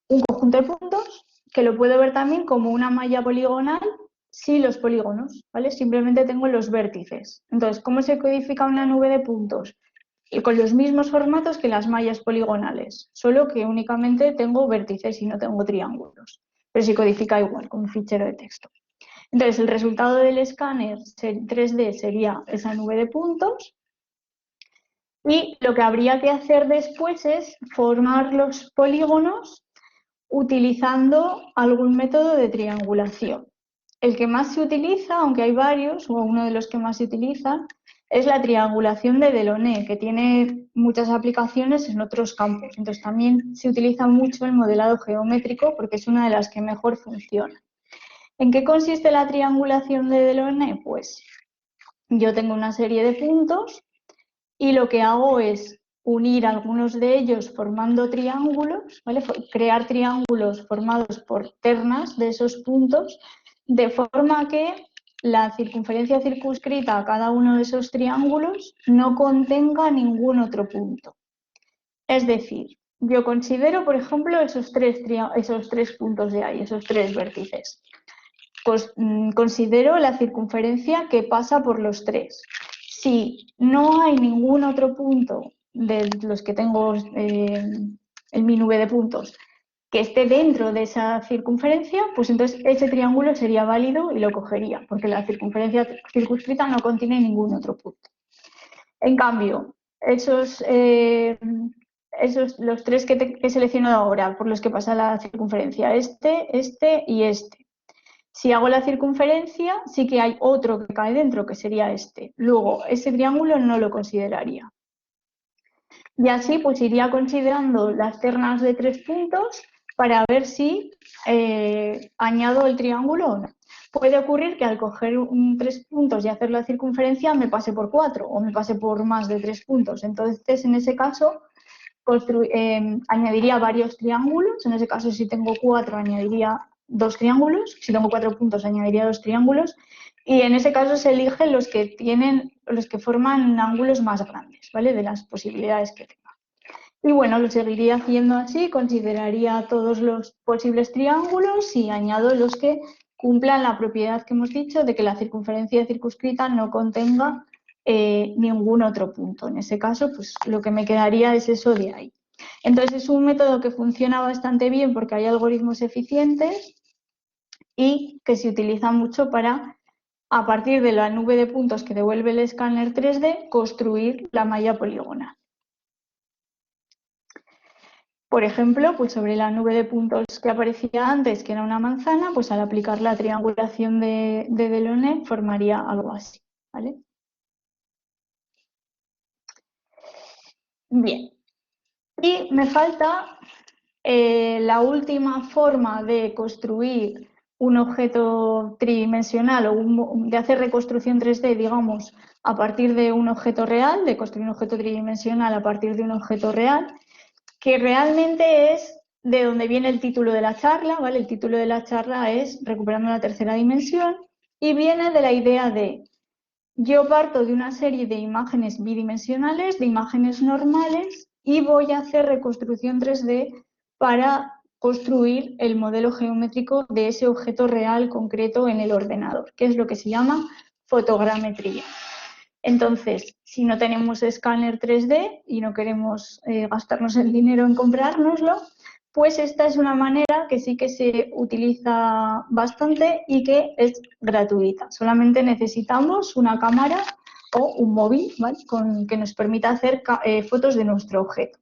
un conjunto de puntos que lo puedo ver también como una malla poligonal sin los polígonos, ¿vale? Simplemente tengo los vértices. Entonces, ¿cómo se codifica una nube de puntos? Y con los mismos formatos que las mallas poligonales, solo que únicamente tengo vértices y no tengo triángulos, pero se codifica igual con un fichero de texto. Entonces, el resultado del escáner 3D sería esa nube de puntos y lo que habría que hacer después es formar los polígonos utilizando algún método de triangulación. El que más se utiliza, aunque hay varios, o uno de los que más se utilizan, es la triangulación de Delaunay, que tiene muchas aplicaciones en otros campos. Entonces también se utiliza mucho el modelado geométrico porque es una de las que mejor funciona. ¿En qué consiste la triangulación de Delaunay? Pues yo tengo una serie de puntos y lo que hago es unir algunos de ellos formando triángulos, ¿vale? Crear triángulos formados por ternas de esos puntos, de forma que la circunferencia circunscrita a cada uno de esos triángulos no contenga ningún otro punto. Es decir, yo considero, por ejemplo, esos tres puntos de ahí, esos tres vértices. Pues considero la circunferencia que pasa por los tres. Si no hay ningún otro punto de los que tengo en mi nube de puntos que esté dentro de esa circunferencia, pues entonces ese triángulo sería válido y lo cogería, porque la circunferencia circunscrita no contiene ningún otro punto. En cambio, los tres que he seleccionado ahora, por los que pasa la circunferencia, este y este. Si hago la circunferencia, sí que hay otro que cae dentro, que sería este. Luego, ese triángulo no lo consideraría. Y así, pues iría considerando las ternas de 3 puntos para ver si añado el triángulo o no. Puede ocurrir que al coger 3 puntos y hacer la circunferencia me pase por 4 o me pase por más de 3 puntos. Entonces, en ese caso, añadiría varios triángulos. En ese caso, si tengo 4, añadiría 2 triángulos. Si tengo 4 puntos, añadiría 2 triángulos. Y en ese caso se eligen los que forman ángulos más grandes, ¿vale? De las posibilidades que tenga. Y bueno, lo seguiría haciendo así, consideraría todos los posibles triángulos y añado los que cumplan la propiedad que hemos dicho de que la circunferencia circunscrita no contenga ningún otro punto. En ese caso, pues lo que me quedaría es eso de ahí. Entonces es un método que funciona bastante bien porque hay algoritmos eficientes y que se utiliza mucho para, a partir de la nube de puntos que devuelve el escáner 3D, construir la malla poligonal. Por ejemplo, pues sobre la nube de puntos que aparecía antes, que era una manzana, pues al aplicar la triangulación de Delaunay formaría algo así, ¿vale? Bien. Y me falta la última forma de construir un objeto tridimensional o de hacer reconstrucción 3D, digamos, a partir de un objeto real, de construir un objeto tridimensional a partir de un objeto real, que realmente es de donde viene el título de la charla, ¿vale? El título de la charla es Recuperando la tercera dimensión y viene de la idea de yo parto de una serie de imágenes bidimensionales, de imágenes normales y voy a hacer reconstrucción 3D para construir el modelo geométrico de ese objeto real concreto en el ordenador, que es lo que se llama fotogrametría. Entonces, si no tenemos escáner 3D y no queremos gastarnos el dinero en comprárnoslo, pues esta es una manera que sí que se utiliza bastante y que es gratuita. Solamente necesitamos una cámara o un móvil, ¿vale? Que nos permita hacer fotos de nuestro objeto.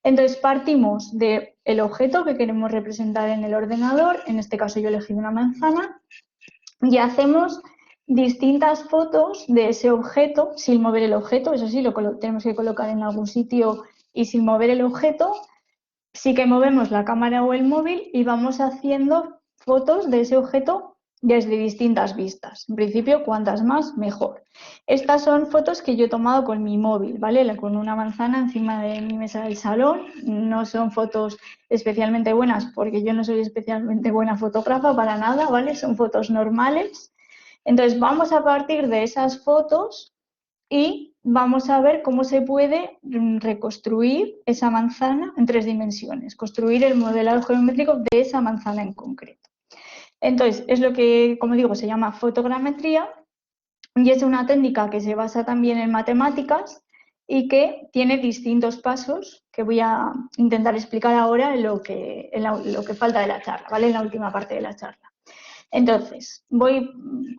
Entonces partimos del objeto que queremos representar en el ordenador, en este caso yo he elegido una manzana, y hacemos distintas fotos de ese objeto sin mover el objeto, eso sí, lo tenemos que colocar en algún sitio y sin mover el objeto, sí que movemos la cámara o el móvil y vamos haciendo fotos de ese objeto desde distintas vistas. En principio, cuantas más, mejor. Estas son fotos que yo he tomado con mi móvil, ¿vale? Con una manzana encima de mi mesa del salón. No son fotos especialmente buenas porque yo no soy especialmente buena fotógrafa para nada, ¿vale? Son fotos normales. Entonces, vamos a partir de esas fotos y vamos a ver cómo se puede reconstruir esa manzana en 3 dimensiones, construir el modelado geométrico de esa manzana en concreto. Entonces, es lo que, como digo, se llama fotogrametría y es una técnica que se basa también en matemáticas y que tiene distintos pasos que voy a intentar explicar ahora en lo que falta de la charla, ¿vale? En la última parte de la charla. Entonces, voy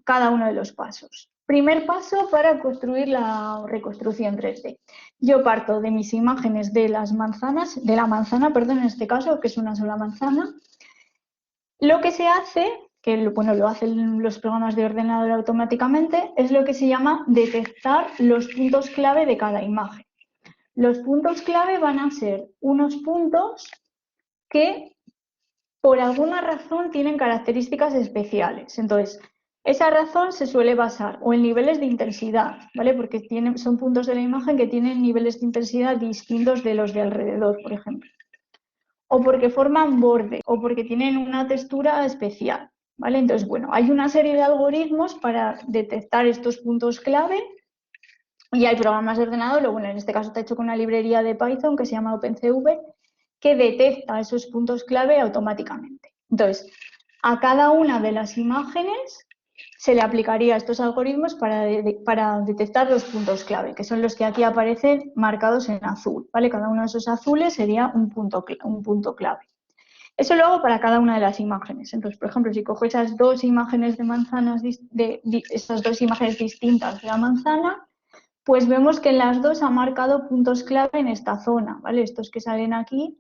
cada uno de los pasos. Primer paso para construir la reconstrucción 3D. Yo parto de mis imágenes de las manzanas, de la manzana, perdón, en este caso, que es una sola manzana. Lo que se hace, que bueno, lo hacen los programas de ordenador automáticamente, es lo que se llama detectar los puntos clave de cada imagen. Los puntos clave van a ser unos puntos que por alguna razón tienen características especiales. Entonces, esa razón se suele basar o en niveles de intensidad, ¿vale? Porque son puntos de la imagen que tienen niveles de intensidad distintos de los de alrededor, por ejemplo. O porque forman borde, o porque tienen una textura especial, ¿vale? Entonces, bueno, hay una serie de algoritmos para detectar estos puntos clave y hay programas de ordenador, bueno, en este caso está hecho con una librería de Python que se llama OpenCV, que detecta esos puntos clave automáticamente. Entonces, a cada una de las imágenes se le aplicaría estos algoritmos para detectar los puntos clave, que son los que aquí aparecen marcados en azul, ¿vale? Cada uno de esos azules sería un punto clave. Eso lo hago para cada una de las imágenes. Entonces, por ejemplo, si cojo esas dos imágenes de manzanas, esas dos imágenes distintas de la manzana, pues vemos que en las dos ha marcado puntos clave en esta zona, ¿vale? Estos que salen aquí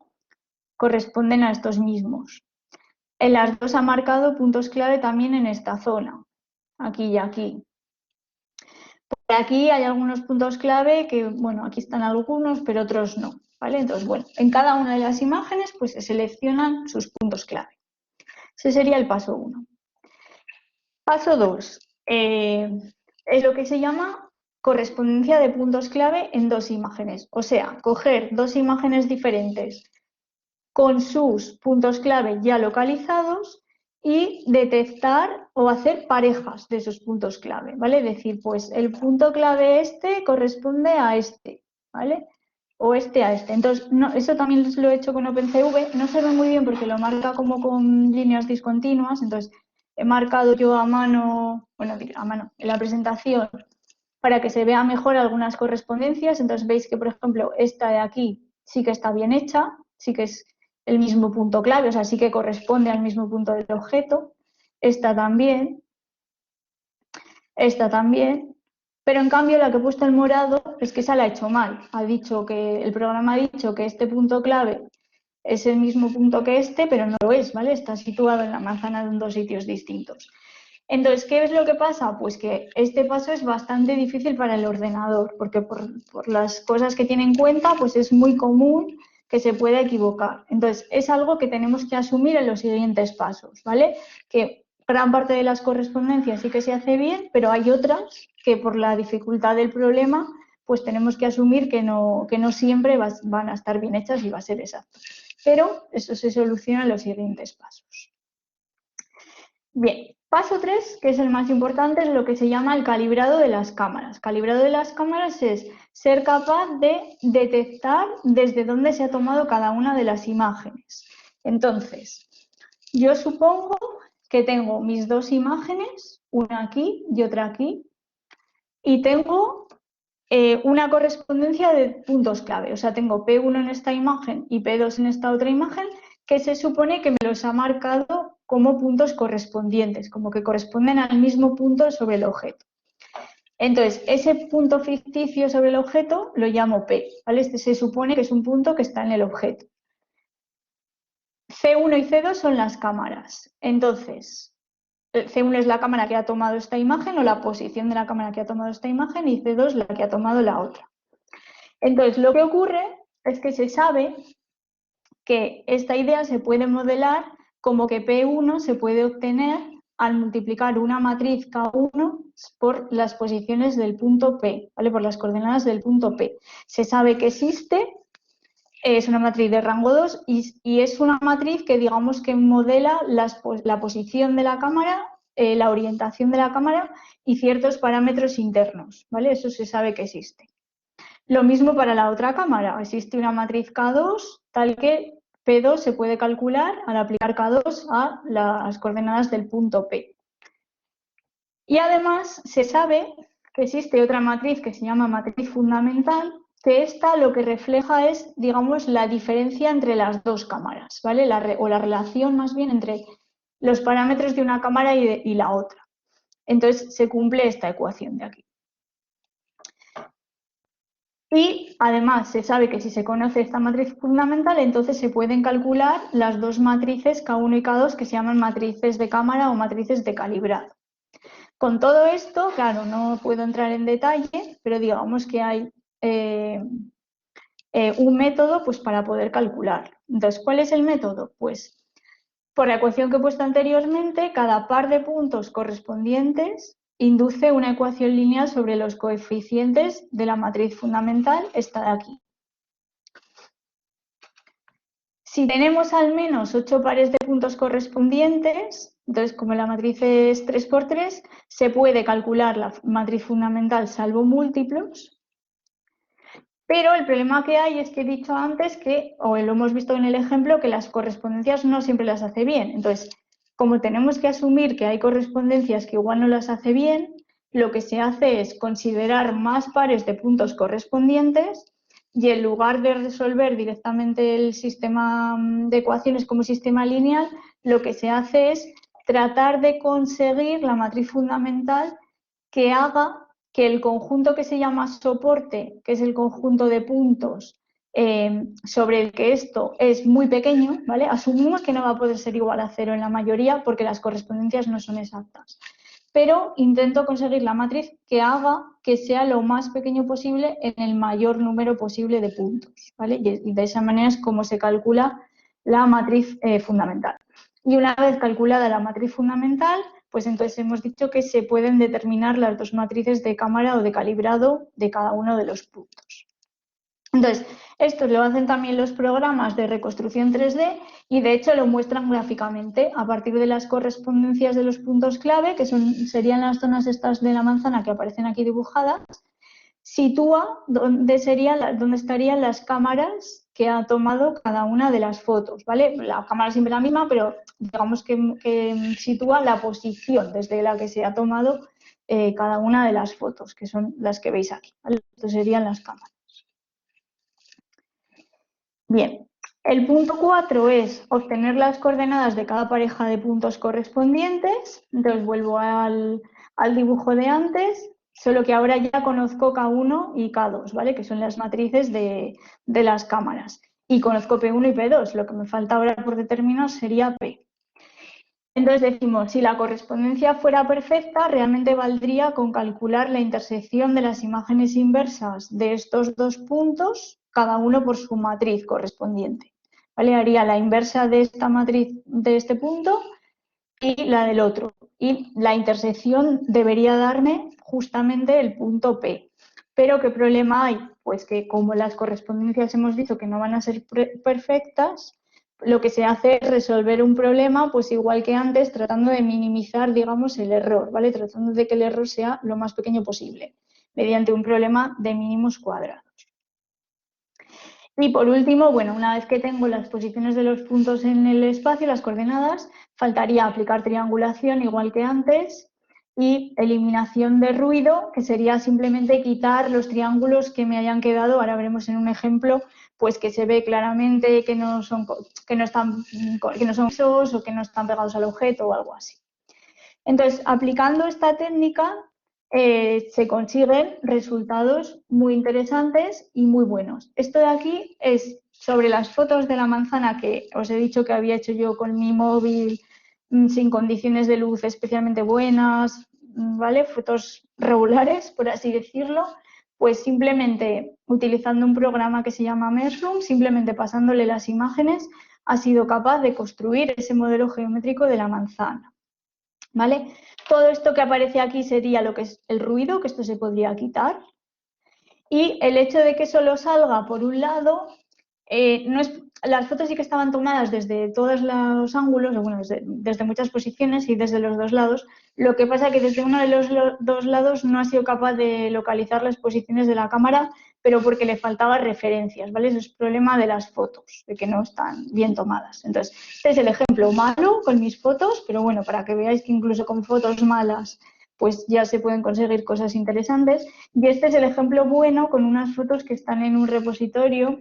corresponden a estos mismos. En las dos ha marcado puntos clave también en esta zona, aquí y aquí. Por aquí hay algunos puntos clave que, bueno, aquí están algunos, pero otros no, ¿vale? Entonces, bueno, en cada una de las imágenes pues se seleccionan sus puntos clave. Ese sería el paso 1. Paso 2. Es lo que se llama correspondencia de puntos clave en dos imágenes. O sea, coger dos imágenes diferentes con sus puntos clave ya localizados y detectar o hacer parejas de esos puntos clave, ¿vale? Decir, pues el punto clave este corresponde a este, ¿vale? O este a este. Entonces, no, eso también lo he hecho con OpenCV. No se ve muy bien porque lo marca como con líneas discontinuas. Entonces, he marcado yo a mano, bueno, a mano, en la presentación para que se vea mejor algunas correspondencias. Entonces, veis que, por ejemplo, esta de aquí sí que está bien hecha, sí que es el mismo punto clave, o sea, sí que corresponde al mismo punto del objeto. Esta también, pero en cambio la que he puesto en morado es que esa la ha hecho mal. El programa ha dicho que este punto clave es el mismo punto que este, pero no lo es, ¿vale? Está situado en la manzana en dos sitios distintos. Entonces, ¿qué es lo que pasa? Pues que este paso es bastante difícil para el ordenador, porque por las cosas que tiene en cuenta, pues es muy común que se pueda equivocar. Entonces, es algo que tenemos que asumir en los siguientes pasos, ¿vale? Que gran parte de las correspondencias sí que se hace bien, pero hay otras que por la dificultad del problema pues tenemos que asumir que no siempre van a estar bien hechas y va a ser exacto. Pero eso se soluciona en los siguientes pasos. Bien, paso 3, que es el más importante, es lo que se llama el calibrado de las cámaras. Calibrado de las cámaras es ser capaz de detectar desde dónde se ha tomado cada una de las imágenes. Entonces, yo supongo que tengo mis dos imágenes, una aquí y otra aquí, y tengo una correspondencia de puntos clave. O sea, tengo P1 en esta imagen y P2 en esta otra imagen, que se supone que me los ha marcado como puntos correspondientes, como que corresponden al mismo punto sobre el objeto. Entonces, ese punto ficticio sobre el objeto lo llamo P, ¿vale? Este se supone que es un punto que está en el objeto. C1 y C2 son las cámaras. Entonces, C1 es la cámara que ha tomado esta imagen o la posición de la cámara que ha tomado esta imagen y C2 la que ha tomado la otra. Entonces, lo que ocurre es que se sabe que esta idea se puede modelar como que P1 se puede obtener al multiplicar una matriz K1 por las posiciones del punto P, ¿vale? Por las coordenadas del punto P. Se sabe que existe, es una matriz de rango 2 y es una matriz que digamos que modela la posición de la cámara, la orientación de la cámara y ciertos parámetros internos, ¿vale? Eso se sabe que existe. Lo mismo para la otra cámara, existe una matriz K2 tal que P2 se puede calcular al aplicar K2 a las coordenadas del punto P. Y además se sabe que existe otra matriz que se llama matriz fundamental, que esta lo que refleja es, digamos, la diferencia entre las dos cámaras, ¿vale? O la relación más bien entre los parámetros de una cámara y la otra. Entonces se cumple esta ecuación de aquí. Y además se sabe que si se conoce esta matriz fundamental, entonces se pueden calcular las dos matrices K1 y K2 que se llaman matrices de cámara o matrices de calibrado. Con todo esto, claro, no puedo entrar en detalle, pero digamos que hay un método pues, para poder calcular. Entonces, ¿cuál es el método? Pues por la ecuación que he puesto anteriormente, cada par de puntos correspondientes induce una ecuación lineal sobre los coeficientes de la matriz fundamental, esta de aquí. Si tenemos al menos 8 pares de puntos correspondientes, entonces como la matriz es 3 por 3, se puede calcular la matriz fundamental salvo múltiplos, pero el problema que hay es que he dicho antes que, o lo hemos visto en el ejemplo, que las correspondencias no siempre las hace bien. Entonces, como tenemos que asumir que hay correspondencias que igual no las hace bien, lo que se hace es considerar más pares de puntos correspondientes y en lugar de resolver directamente el sistema de ecuaciones como sistema lineal, lo que se hace es tratar de conseguir la matriz fundamental que haga que el conjunto que se llama soporte, que es el conjunto de puntos sobre el que esto es muy pequeño, ¿vale? Asumimos que no va a poder ser igual a 0 en la mayoría porque las correspondencias no son exactas. Pero intento conseguir la matriz que haga que sea lo más pequeño posible en el mayor número posible de puntos, ¿vale? Y de esa manera es como se calcula la matriz fundamental. Y una vez calculada la matriz fundamental, pues entonces hemos dicho que se pueden determinar las dos matrices de cámara o de calibrado de cada uno de los puntos. Entonces, esto lo hacen también los programas de reconstrucción 3D y de hecho lo muestran gráficamente a partir de las correspondencias de los puntos clave, que serían las zonas estas de la manzana que aparecen aquí dibujadas, sitúa dónde estarían las cámaras que ha tomado cada una de las fotos, ¿vale? La cámara siempre es la misma, pero digamos que sitúa la posición desde la que se ha tomado cada una de las fotos, que son las que veis aquí, ¿vale? Estas serían las cámaras. Bien, el punto 4 es obtener las coordenadas de cada pareja de puntos correspondientes. Entonces vuelvo al dibujo de antes, solo que ahora ya conozco K1 y K2, ¿vale? Que son las matrices de las cámaras. Y conozco P1 y P2, lo que me falta ahora por determinar sería P. Entonces decimos, si la correspondencia fuera perfecta, realmente valdría con calcular la intersección de las imágenes inversas de estos dos puntos, cada uno por su matriz correspondiente. ¿Vale? Haría la inversa de esta matriz de este punto y la del otro. Y la intersección debería darme justamente el punto P. Pero ¿qué problema hay? Pues que como las correspondencias hemos dicho que no van a ser perfectas, lo que se hace es resolver un problema, pues igual que antes, tratando de minimizar, digamos, el error, ¿vale? Tratando de que el error sea lo más pequeño posible, mediante un problema de mínimos cuadrados. Y por último, bueno, una vez que tengo las posiciones de los puntos en el espacio, las coordenadas, faltaría aplicar triangulación igual que antes y eliminación de ruido, que sería simplemente quitar los triángulos que me hayan quedado. Ahora veremos en un ejemplo, pues que se ve claramente que no son esos o que no están pegados al objeto o algo así. Entonces, aplicando esta técnica, se consiguen resultados muy interesantes y muy buenos. Esto de aquí es sobre las fotos de la manzana que os he dicho que había hecho yo con mi móvil sin condiciones de luz especialmente buenas, ¿vale? Fotos regulares, por así decirlo, pues simplemente utilizando un programa que se llama Mersum, simplemente pasándole las imágenes, ha sido capaz de construir ese modelo geométrico de la manzana. ¿Vale? Todo esto que aparece aquí sería lo que es el ruido, que esto se podría quitar. Y el hecho de que solo salga por un lado, no es, las fotos sí que estaban tomadas desde todos los ángulos, bueno, desde muchas posiciones y desde los dos lados. Lo que pasa es que desde uno de los dos lados no ha sido capaz de localizar las posiciones de la cámara, pero porque le faltaban referencias, ¿vale? Eso es problema de las fotos, de que no están bien tomadas. Entonces, este es el ejemplo malo con mis fotos, pero bueno, para que veáis que incluso con fotos malas pues ya se pueden conseguir cosas interesantes. Y este es el ejemplo bueno con unas fotos que están en un repositorio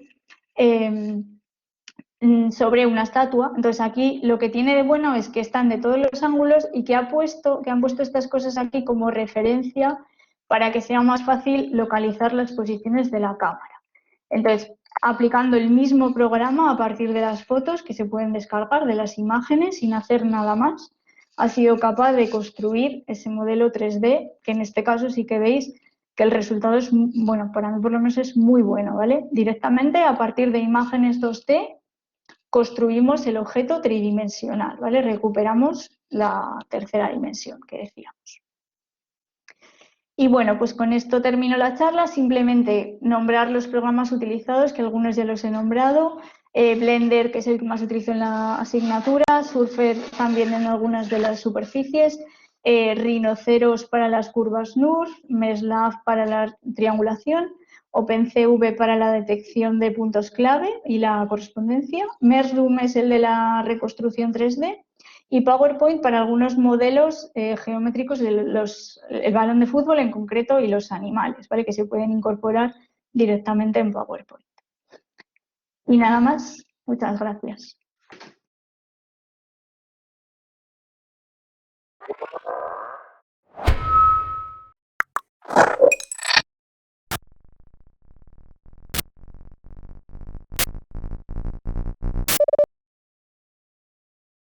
sobre una estatua. Entonces aquí lo que tiene de bueno es que están de todos los ángulos y que han puesto estas cosas aquí como referencia para que sea más fácil localizar las posiciones de la cámara. Entonces, aplicando el mismo programa a partir de las fotos que se pueden descargar de las imágenes sin hacer nada más, ha sido capaz de construir ese modelo 3D, que en este caso sí que veis que el resultado es, bueno, para mí por lo menos es muy bueno, ¿vale? Directamente a partir de imágenes 2D construimos el objeto tridimensional, ¿vale? Recuperamos la tercera dimensión que decíamos. Y bueno, pues con esto termino la charla, simplemente nombrar los programas utilizados, que algunos ya los he nombrado, Blender, que es el que más utilizo en la asignatura, Surfer también en algunas de las superficies, Rhinoceros para las curvas NURBS, MESLAB para la triangulación, OpenCV para la detección de puntos clave y la correspondencia, Mersum es el de la reconstrucción 3D, y PowerPoint para algunos modelos geométricos el balón de fútbol en concreto y los animales, ¿vale? Que se pueden incorporar directamente en PowerPoint. Y nada más, muchas gracias.